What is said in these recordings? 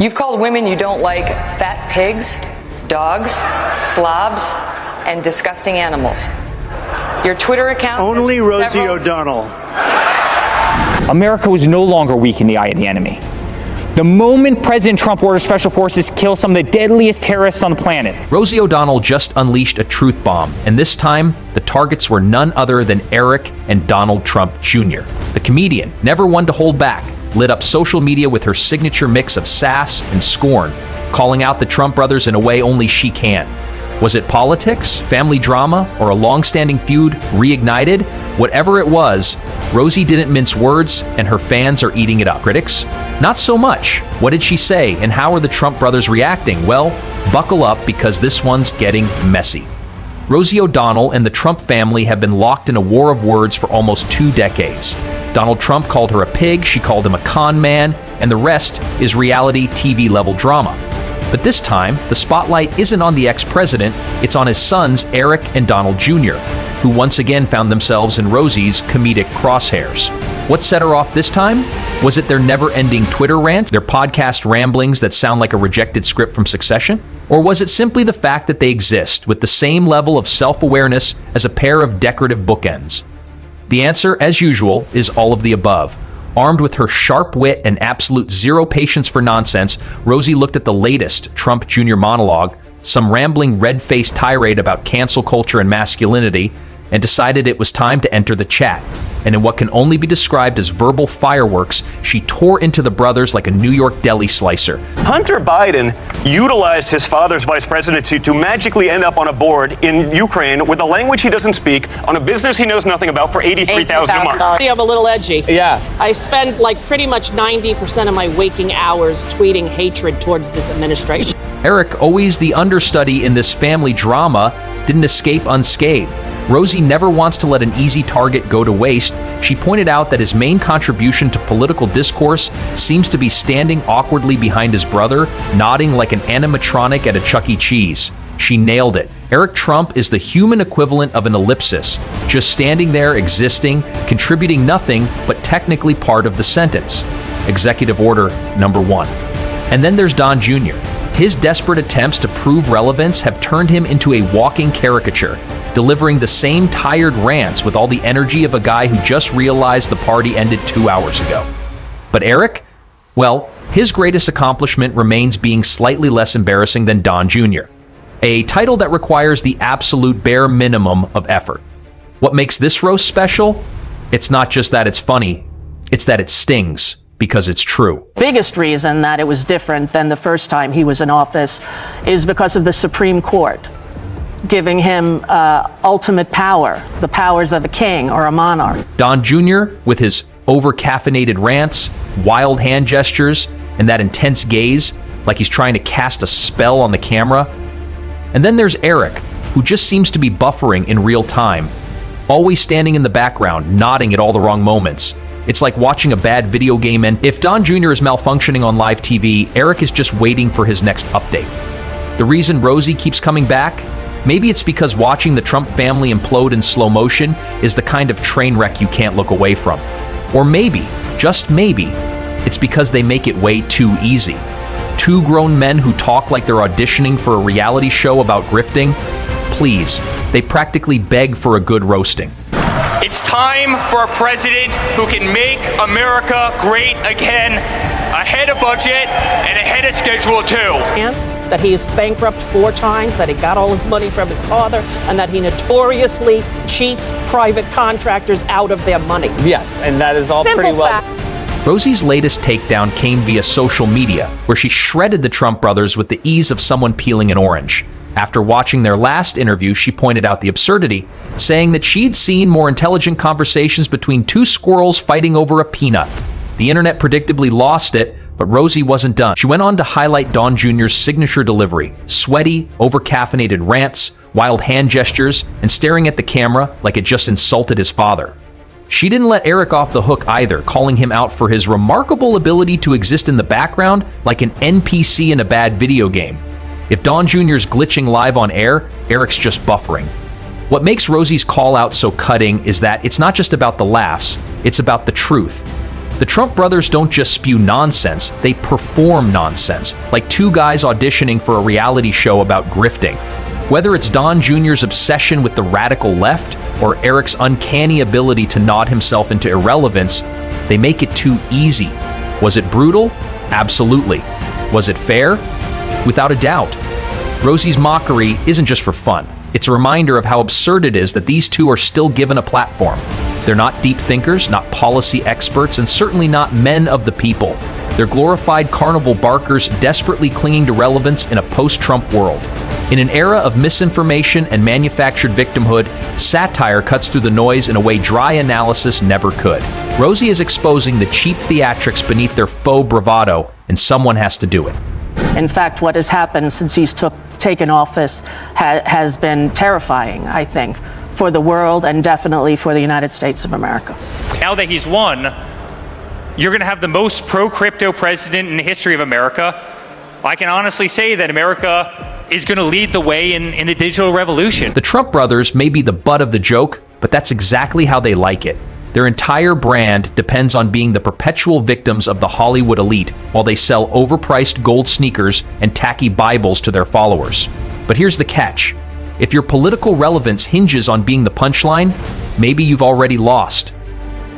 You've called women you don't like fat pigs, dogs, slobs, and disgusting animals. Your Twitter account... Only Rosie O'Donnell. America was no longer weak in the eye of the enemy. The moment President Trump orders special forces kill some of the deadliest terrorists on the planet. Rosie O'Donnell just unleashed a truth bomb, and this time, the targets were none other than Eric and Donald Trump Jr. The comedian, never one to hold back, lit up social media with her signature mix of sass and scorn, calling out the Trump brothers in a way only she can. Was it politics, family drama, or a long-standing feud reignited? Whatever it was, Rosie didn't mince words, and her fans are eating it up. Critics? Not so much. What did she say, and how are the Trump brothers reacting? Well, buckle up because this one's getting messy. Rosie O'Donnell and the Trump family have been locked in a war of words for almost 2 decades. Donald Trump called her a pig, she called him a con man, and the rest is reality TV-level drama. But this time, the spotlight isn't on the ex-president, it's on his sons, Eric and Donald Jr., who once again found themselves in Rosie's comedic crosshairs. What set her off this time? Was it their never-ending Twitter rant, their podcast ramblings that sound like a rejected script from Succession? Or was it simply the fact that they exist with the same level of self-awareness as a pair of decorative bookends? The answer, as usual, is all of the above. Armed with her sharp wit and absolute zero patience for nonsense, Rosie looked at the latest Trump Jr. monologue, some rambling red-faced tirade about cancel culture and masculinity, and decided it was time to enter the chat. And in what can only be described as verbal fireworks, she tore into the brothers like a New York deli slicer. Hunter Biden utilized his father's vice presidency to magically end up on a board in Ukraine with a language he doesn't speak, on a business he knows nothing about for $83,000 a month. I'm a little edgy. Yeah. I spend like pretty much 90% of my waking hours tweeting hatred towards this administration. Eric, always the understudy in this family drama, didn't escape unscathed. Rosie never wants to let an easy target go to waste. She pointed out that his main contribution to political discourse seems to be standing awkwardly behind his brother, nodding like an animatronic at a Chuck E. Cheese. She nailed it. Eric Trump is the human equivalent of an ellipsis, just standing there existing, contributing nothing, but technically part of the sentence. Executive Order number 1. And then there's Don Jr. His desperate attempts to prove relevance have turned him into a walking caricature, delivering the same tired rants with all the energy of a guy who just realized the party ended 2 hours ago. But Eric? Well, his greatest accomplishment remains being slightly less embarrassing than Don Jr., a title that requires the absolute bare minimum of effort. What makes this roast special? It's not just that it's funny, it's that it stings. Because it's true. Biggest reason that it was different than the first time he was in office is because of the Supreme Court giving him ultimate power, the powers of a king or a monarch. Don Jr., with his over-caffeinated rants, wild hand gestures, and that intense gaze, like he's trying to cast a spell on the camera. And then there's Eric, who just seems to be buffering in real time, always standing in the background, nodding at all the wrong moments. It's like watching a bad video game, and if Don Jr. is malfunctioning on live TV, Eric is just waiting for his next update. The reason Rosie keeps coming back? Maybe it's because watching the Trump family implode in slow motion is the kind of train wreck you can't look away from. Or maybe, just maybe, it's because they make it way too easy. 2 grown men who talk like they're auditioning for a reality show about grifting? Please, they practically beg for a good roasting. It's time for a president who can make America great again, ahead of budget and ahead of schedule too. And that he is bankrupt 4 times, that he got all his money from his father, and that he notoriously cheats private contractors out of their money. Yes, and that is all Simple pretty well. fact. Rosie's latest takedown came via social media, where she shredded the Trump brothers with the ease of someone peeling an orange. After watching their last interview, she pointed out the absurdity, saying that she'd seen more intelligent conversations between 2 squirrels fighting over a peanut. The internet predictably lost it, but Rosie wasn't done. She went on to highlight Don Jr.'s signature delivery, sweaty, over-caffeinated rants, wild hand gestures, and staring at the camera like it just insulted his father. She didn't let Eric off the hook either, calling him out for his remarkable ability to exist in the background like an NPC in a bad video game. If Don Jr.'s glitching live on air, Eric's just buffering. What makes Rosie's call out so cutting is that it's not just about the laughs, it's about the truth. The Trump brothers don't just spew nonsense, they perform nonsense, like two guys auditioning for a reality show about grifting. Whether it's Don Jr.'s obsession with the radical left or Eric's uncanny ability to nod himself into irrelevance, they make it too easy. Was it brutal? Absolutely. Was it fair? Without a doubt. Rosie's mockery isn't just for fun. It's a reminder of how absurd it is that these two are still given a platform. They're not deep thinkers, not policy experts, and certainly not men of the people. They're glorified carnival barkers desperately clinging to relevance in a post-Trump world. In an era of misinformation and manufactured victimhood, satire cuts through the noise in a way dry analysis never could. Rosie is exposing the cheap theatrics beneath their faux bravado, and someone has to do it. In fact, what has happened since he's taken office has been terrifying, I think, for the world and definitely for the United States of America. Now that he's won, you're going to have the most pro-crypto president in the history of America. I can honestly say that America is going to lead the way in the digital revolution. The Trump brothers may be the butt of the joke, but that's exactly how they like it. Their entire brand depends on being the perpetual victims of the Hollywood elite, while they sell overpriced gold sneakers and tacky Bibles to their followers. But here's the catch. If your political relevance hinges on being the punchline, maybe you've already lost.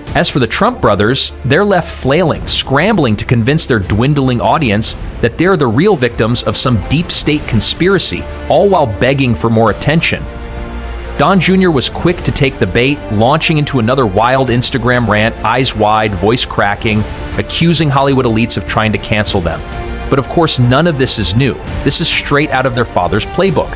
As for the Trump brothers, they're left flailing, scrambling to convince their dwindling audience that they're the real victims of some deep state conspiracy, all while begging for more attention. Don Jr. was quick to take the bait, launching into another wild Instagram rant, eyes wide, voice cracking, accusing Hollywood elites of trying to cancel them. But of course, none of this is new. This is straight out of their father's playbook.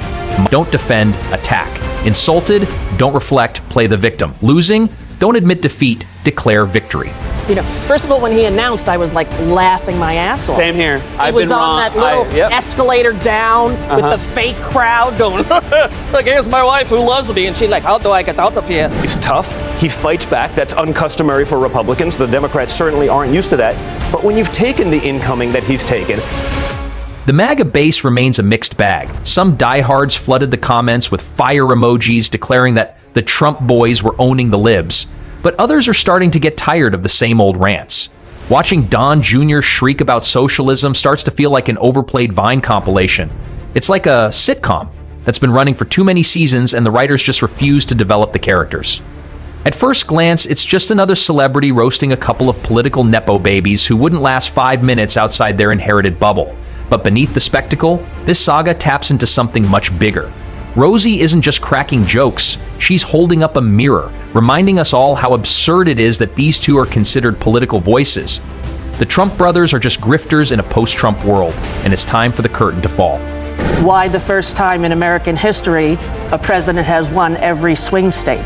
Don't defend, attack. Insulted, don't reflect, play the victim. Losing, don't admit defeat, declare victory. You know, first of all, when he announced, I was like laughing my ass off. Same here. He was on that little escalator down with the fake crowd going, look, here's my wife who loves me. And she's like, how do I get out of here? He's tough. He fights back. That's uncustomary for Republicans. The Democrats certainly aren't used to that. But when you've taken the incoming that he's taken, the MAGA base remains a mixed bag. Some diehards flooded the comments with fire emojis declaring that the Trump boys were owning the libs. But others are starting to get tired of the same old rants. Watching Don Jr. shriek about socialism starts to feel like an overplayed Vine compilation. It's like a sitcom that's been running for too many seasons and the writers just refuse to develop the characters. At first glance, it's just another celebrity roasting a couple of political nepo babies who wouldn't last 5 minutes outside their inherited bubble. But beneath the spectacle, this saga taps into something much bigger. Rosie isn't just cracking jokes, she's holding up a mirror, reminding us all how absurd it is that these two are considered political voices. The Trump brothers are just grifters in a post-Trump world, and it's time for the curtain to fall. Why the first time in American history a president has won every swing state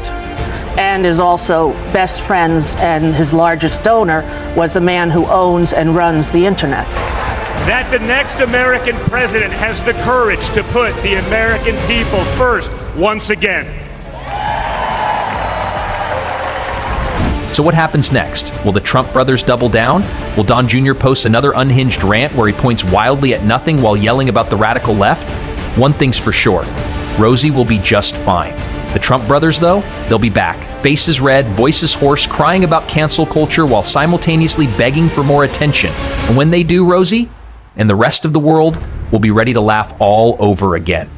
and is also best friends, and his largest donor was a man who owns and runs the internet. That the next American president has the courage to put the American people first once again. So what happens next? Will the Trump brothers double down? Will Don Jr. post another unhinged rant where he points wildly at nothing while yelling about the radical left? One thing's for sure, Rosie will be just fine. The Trump brothers, though, they'll be back. Faces red, voices hoarse, crying about cancel culture while simultaneously begging for more attention. And when they do, Rosie and the rest of the world will be ready to laugh all over again.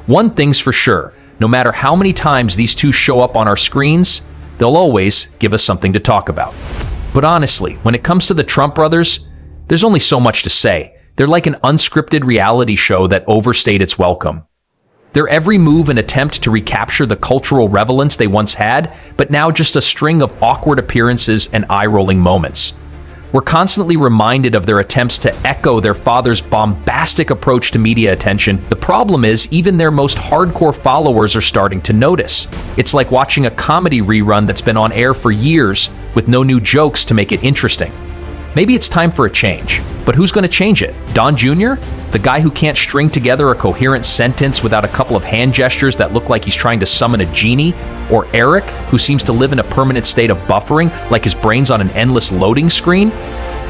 One thing's for sure, no matter how many times these two show up on our screens, they'll always give us something to talk about. But honestly, when it comes to the Trump brothers, there's only so much to say. They're like an unscripted reality show that overstayed its welcome. Their every move an attempt to recapture the cultural relevance they once had, but now just a string of awkward appearances and eye-rolling moments. We're constantly reminded of their attempts to echo their father's bombastic approach to media attention. The problem is, even their most hardcore followers are starting to notice. It's like watching a comedy rerun that's been on air for years with no new jokes to make it interesting. Maybe it's time for a change. But who's going to change it? Don Jr.? The guy who can't string together a coherent sentence without a couple of hand gestures that look like he's trying to summon a genie? Or Eric, who seems to live in a permanent state of buffering, like his brain's on an endless loading screen?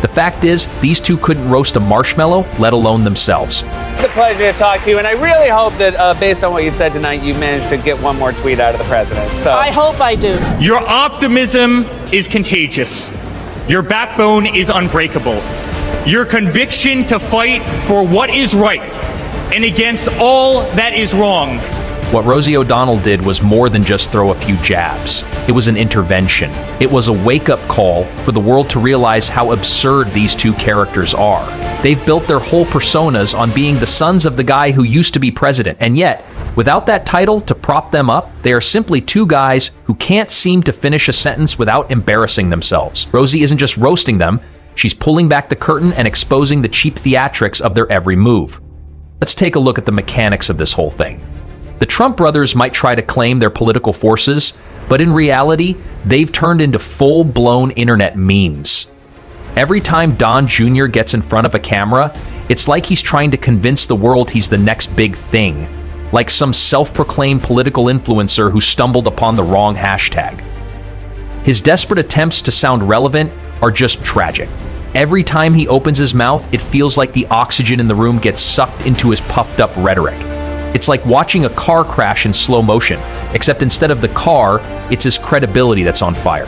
The fact is, these two couldn't roast a marshmallow, let alone themselves. It's a pleasure to talk to you, and I really hope that based on what you said tonight, you managed to get one more tweet out of the president. So I hope I do. Your optimism is contagious. Your backbone is unbreakable. Your conviction to fight for what is right and against all that is wrong. What Rosie O'Donnell did was more than just throw a few jabs. It was an intervention. It was a wake-up call for the world to realize how absurd these two characters are. They've built their whole personas on being the sons of the guy who used to be president, and yet, without that title to prop them up, they are simply two guys who can't seem to finish a sentence without embarrassing themselves. Rosie isn't just roasting them, she's pulling back the curtain and exposing the cheap theatrics of their every move. Let's take a look at the mechanics of this whole thing. The Trump brothers might try to claim their political forces, but in reality, they've turned into full-blown internet memes. Every time Don Jr. gets in front of a camera, it's like he's trying to convince the world he's the next big thing, like some self-proclaimed political influencer who stumbled upon the wrong hashtag. His desperate attempts to sound relevant are just tragic. Every time he opens his mouth, it feels like the oxygen in the room gets sucked into his puffed-up rhetoric. It's like watching a car crash in slow motion, except instead of the car, it's his credibility that's on fire.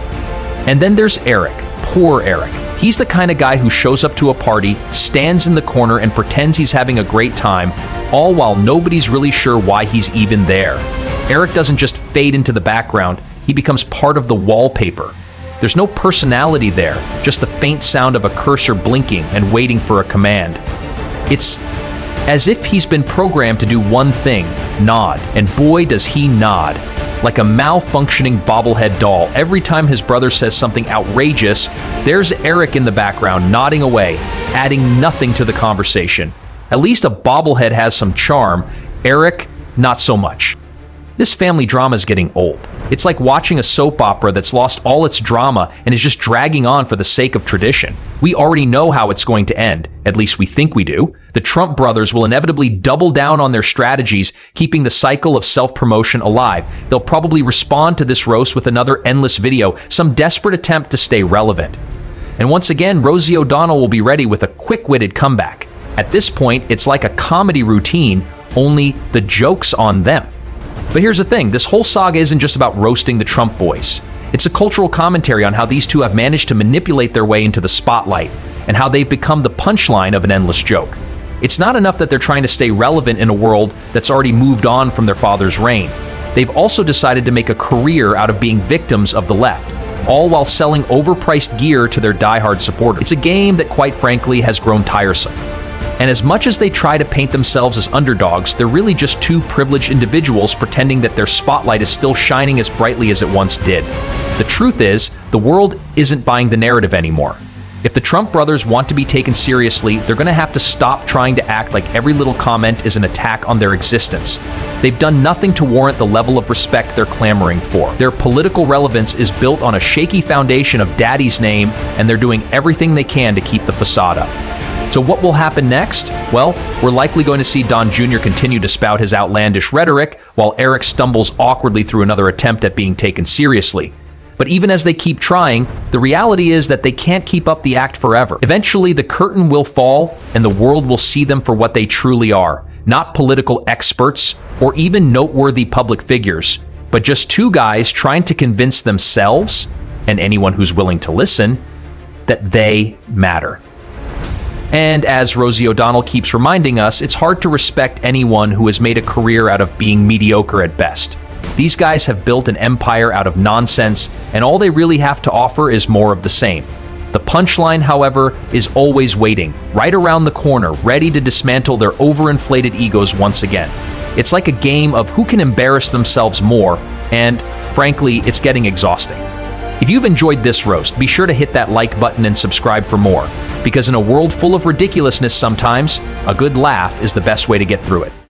And then there's Eric. Poor Eric. He's the kind of guy who shows up to a party, stands in the corner, and pretends he's having a great time, all while nobody's really sure why he's even there. Eric doesn't just fade into the background, he becomes part of the wallpaper. There's no personality there, just the faint sound of a cursor blinking and waiting for a command. It's as if he's been programmed to do one thing, nod, and boy does he nod. Like a malfunctioning bobblehead doll, every time his brother says something outrageous, there's Eric in the background nodding away, adding nothing to the conversation. At least a bobblehead has some charm, Eric, not so much. This family drama is getting old. It's like watching a soap opera that's lost all its drama and is just dragging on for the sake of tradition. We already know how it's going to end, at least we think we do. The Trump brothers will inevitably double down on their strategies, keeping the cycle of self-promotion alive. They'll probably respond to this roast with another endless video, some desperate attempt to stay relevant. And once again, Rosie O'Donnell will be ready with a quick-witted comeback. At this point, it's like a comedy routine, only the joke's on them. But here's the thing, this whole saga isn't just about roasting the Trump boys. It's a cultural commentary on how these two have managed to manipulate their way into the spotlight, and how they've become the punchline of an endless joke. It's not enough that they're trying to stay relevant in a world that's already moved on from their father's reign. They've also decided to make a career out of being victims of the left, all while selling overpriced gear to their diehard supporters. It's a game that, quite frankly, has grown tiresome. And as much as they try to paint themselves as underdogs, they're really just two privileged individuals pretending that their spotlight is still shining as brightly as it once did. The truth is, the world isn't buying the narrative anymore. If the Trump brothers want to be taken seriously, they're going to have to stop trying to act like every little comment is an attack on their existence. They've done nothing to warrant the level of respect they're clamoring for. Their political relevance is built on a shaky foundation of daddy's name, and they're doing everything they can to keep the facade up. So what will happen next? Well, we're likely going to see Don Jr. continue to spout his outlandish rhetoric, while Eric stumbles awkwardly through another attempt at being taken seriously. But even as they keep trying, the reality is that they can't keep up the act forever. Eventually, the curtain will fall, and the world will see them for what they truly are. Not political experts, or even noteworthy public figures, but just two guys trying to convince themselves, and anyone who's willing to listen, that they matter. And as Rosie O'Donnell keeps reminding us, it's hard to respect anyone who has made a career out of being mediocre at best. These guys have built an empire out of nonsense, and all they really have to offer is more of the same. The punchline, however, is always waiting, right around the corner, ready to dismantle their overinflated egos once again. It's like a game of who can embarrass themselves more, and frankly, it's getting exhausting. If you've enjoyed this roast, be sure to hit that like button and subscribe for more, because in a world full of ridiculousness sometimes, a good laugh is the best way to get through it.